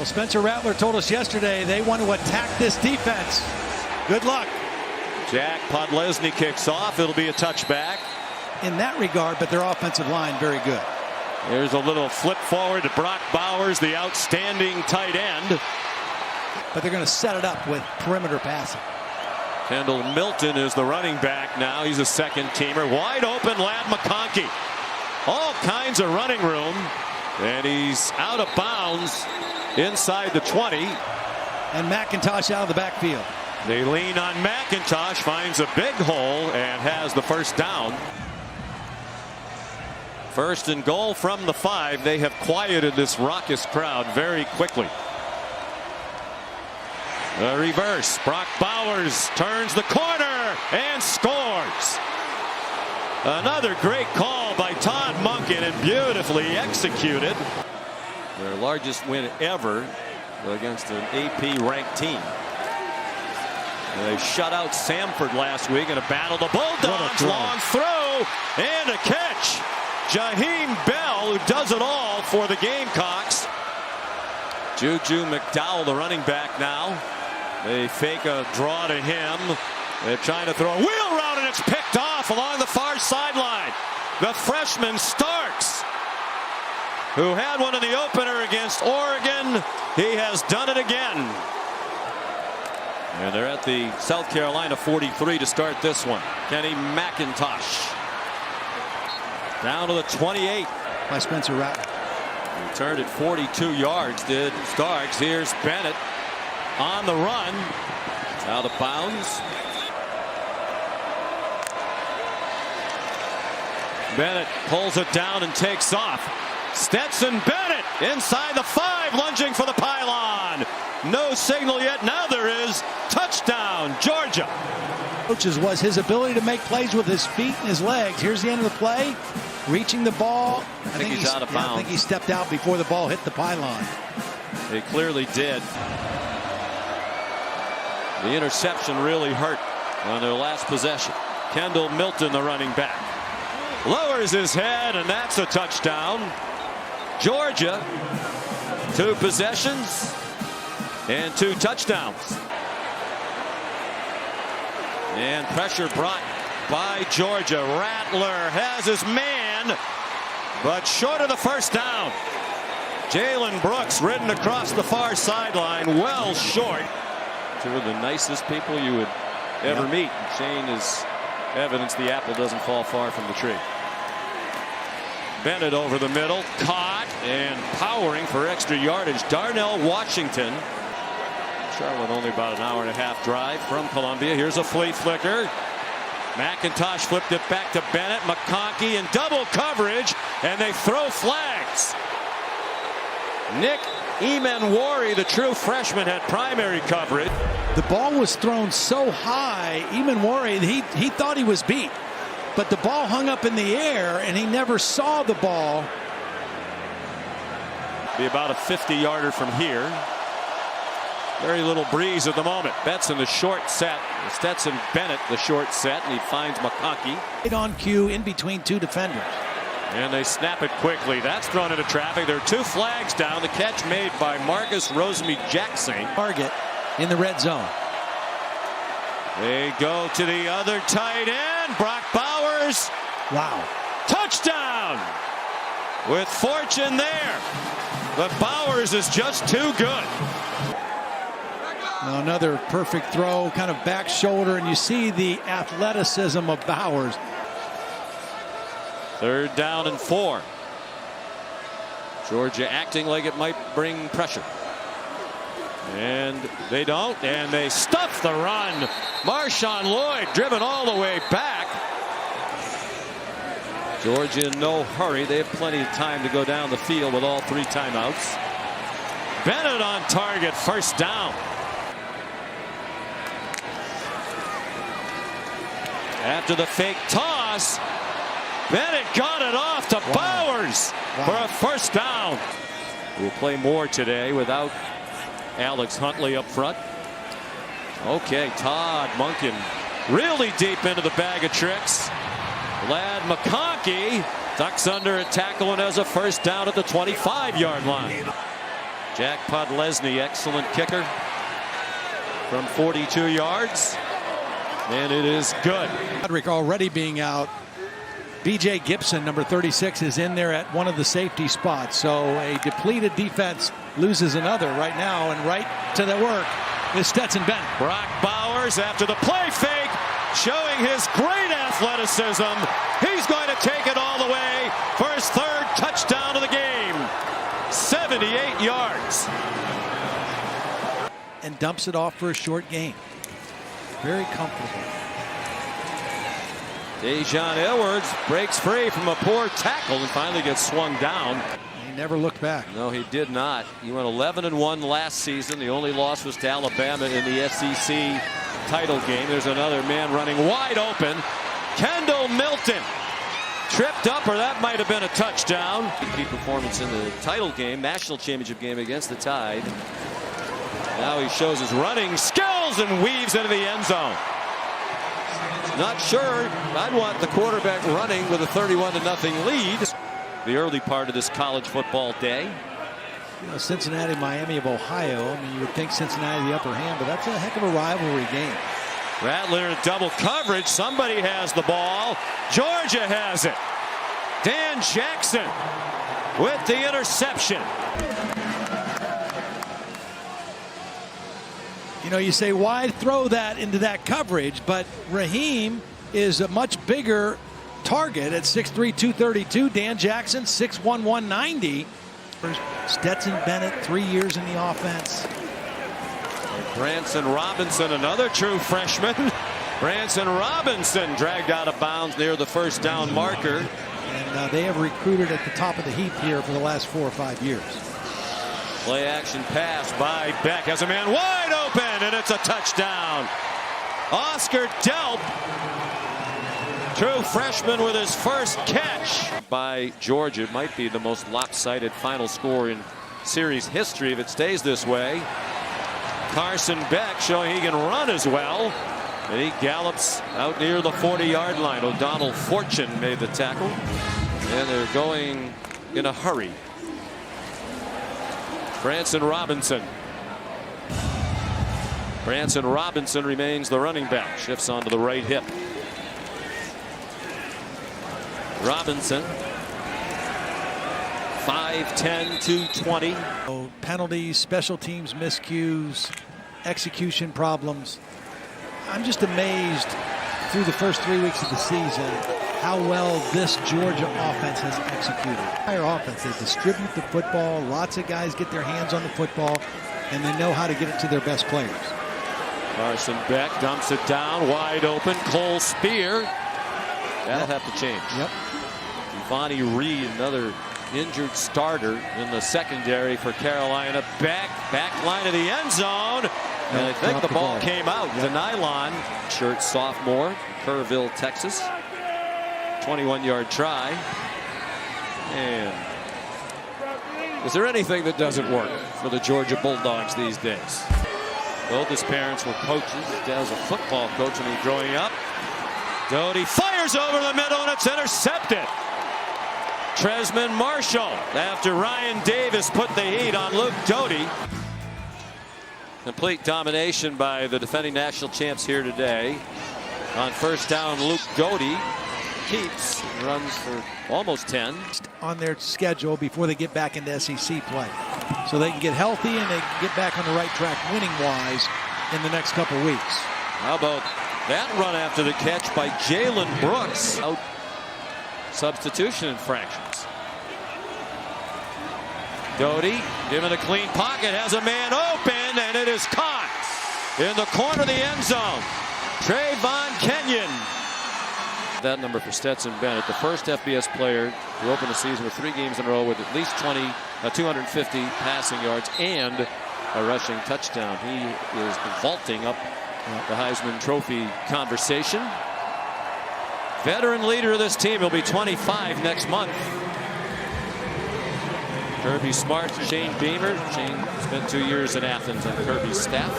Spencer Rattler told us yesterday they want to attack this defense. Good luck. Jack Podlesny kicks off. It'll be a touchback. In that regard, but their offensive line very good. There's a little flip forward to Brock Bowers, the outstanding tight end. But they're going to set it up with perimeter passing. Kendall Milton is the running back now. He's a second teamer. Wide open Ladd McConkey. All kinds of running room. And he's out of bounds inside the 20. And McIntosh out of the backfield. They lean on McIntosh, finds a big hole and has the first down. First and goal from the 5. They have quieted this raucous crowd very quickly. The reverse. Brock Bowers turns the corner and scores. Another great call by Todd Monken and beautifully executed. Their largest win ever against an AP ranked team. They shut out Samford last week in a battle. The Bulldogs, long throw and a catch. Jaheim Bell, who does it all for the Gamecocks. Juju McDowell, the running back now. They fake a draw to him. They're trying to throw a wheel route, and it's picked off along the far sideline. The freshman Starks, who had one in the opener against Oregon, he has done it again. And they're at the South Carolina 43 to start this one. Kenny McIntosh down to the 28 by Spencer Rattler. Returned at 42 yards did Starks. Here's Bennett on the run. Out of bounds. Bennett pulls it down and takes off. Stetson Bennett inside the 5, lunging for the pylon. No signal yet. Now there is. Touchdown, Georgia. Coaches was his ability to make plays with his feet and his legs. Here's the end of the play. Reaching the ball. I think he's out of bounds. I think he stepped out before the ball hit the pylon. He clearly did. The interception really hurt on their last possession. Kendall Milton, the running back, lowers his head, and that's a touchdown. Georgia, 2 possessions and 2 touchdowns. And pressure brought by Georgia. Rattler has his man, but short of the first down. Jalen Brooks ridden across the far sideline, well short. 2 of the nicest people you would ever meet. Shane is evidence the apple doesn't fall far from the tree. Bennett over the middle, caught and powering for extra yardage. Darnell Washington. Charlotte only about an hour and a half drive from Columbia. Here's a flea flicker. McIntosh flipped it back to Bennett. McConkey in double coverage, and they throw flags. Nick Emanwari, the true freshman, had primary coverage. The ball was thrown so high, Emanwari, he thought he was beat. But the ball hung up in the air, and he never saw the ball. Be about a 50-yarder from here. Very little breeze at the moment. Betson, the short set. Stetson Bennett, the short set, and he finds McConkey. Right on cue in between 2 defenders. And they snap it quickly. That's thrown into traffic. There are 2 flags down. The catch made by Marcus Rosemy-Jackson. Target in the red zone. They go to the other tight end. Brock Bowers. Wow. Touchdown! With fortune there. But Bowers is just too good. Now another perfect throw, kind of back shoulder, and you see the athleticism of Bowers. 3rd down and 4. Georgia acting like it might bring pressure. And they don't, and they stuff the run. Marshawn Lloyd driven all the way back. Georgia in no hurry. They have plenty of time to go down the field with all 3 timeouts. Bennett on target, first down. After the fake toss, Bennett got it off to Bowers for a first down. We'll play more today without Alex Huntley up front. Okay, Todd Monken really deep into the bag of tricks. Ladd McConkey ducks under a tackle and has a first down at the 25-yard line. Jack Podlesny, excellent kicker from 42 yards. And it is good. Roderick already being out. B.J. Gibson, number 36, is in there at one of the safety spots. So a depleted defense loses another right now, and right to the work is Stetson Bennett. Brock Bowers, after the play fake, showing his great athleticism. He's going to take it all the way for his third touchdown of the game. 78 yards. And dumps it off for a short gain. Very comfortable. Dejon Edwards breaks free from a poor tackle and finally gets swung down. He never looked back. No, he did not. He went 11-1 last season. The only loss was to Alabama in the SEC title game. There's another man running wide open. Kendall Milton tripped up, or that might have been a touchdown. Key performance in the title game, national championship game against the Tide. Now he shows his running skills and weaves into the end zone. Not sure I'd want the quarterback running with a 31-0 lead. The early part of this college football day. You know, Cincinnati, Miami of Ohio. I mean, you would think Cincinnati the upper hand, but that's a heck of a rivalry game. Rattler in double coverage. Somebody has the ball. Georgia has it. Dan Jackson with the interception. You know, you say, why throw that into that coverage? But Raheem is a much bigger target at 6'3", 232. Dan Jackson, 6'1", 190. Stetson Bennett, 3 years in the offense. Branson Robinson, another true freshman. Branson Robinson dragged out of bounds near the first down marker. And they have recruited at the top of the heap here for the last 4 or 5 years. Play action pass by Beck. Has a man wide open, and it's a touchdown. Oscar Delp, true freshman, with his first catch. By Georgia, it might be the most lopsided final score in series history if it stays this way. Carson Beck showing he can run as well. And he gallops out near the 40-yard line. O'Donnell Fortune made the tackle. And they're going in a hurry. Branson Robinson. Branson Robinson remains the running back. Shifts onto the right hip. Robinson. 5'10", 220. So penalties, special teams miscues, execution problems. I'm just amazed through the first 3 weeks of the season how well this Georgia offense has executed. Entire offense, they distribute the football. Lots of guys get their hands on the football, and they know how to get it to their best players. Carson Beck dumps it down, wide open. Cole Spear. That'll have to change. Yep. Devontae Reed, another injured starter in the secondary for Carolina. Back line of the end zone. And I think the ball came out. The nylon shirt sophomore, Kerrville, Texas. 21-yard try. And is there anything that doesn't work for the Georgia Bulldogs these days? Both his parents were coaches. His dad was a football coach when he was growing up. Doty fires over the middle, and it's intercepted. Tresman Marshall, after Ryan Davis put the heat on Luke Doty. Complete domination by the defending national champs here today. On first down, Luke Doty keeps, runs for almost 10. On their schedule before they get back into SEC play. So they can get healthy and they can get back on the right track winning-wise in the next couple weeks. How about that run after the catch by Jalen Brooks? Out substitution infractions. Doty given a clean pocket, has a man open, and it is caught in the corner of the end zone. Trayvon Kenyon. That number for Stetson Bennett, the first FBS player to open the season with 3 games in a row with at least 250 passing yards and a rushing touchdown. He is vaulting up the Heisman Trophy conversation. Veteran leader of this team. He'll be 25 next month. Kirby Smart, Shane Beamer. Shane spent 2 years in Athens on Kirby's staff.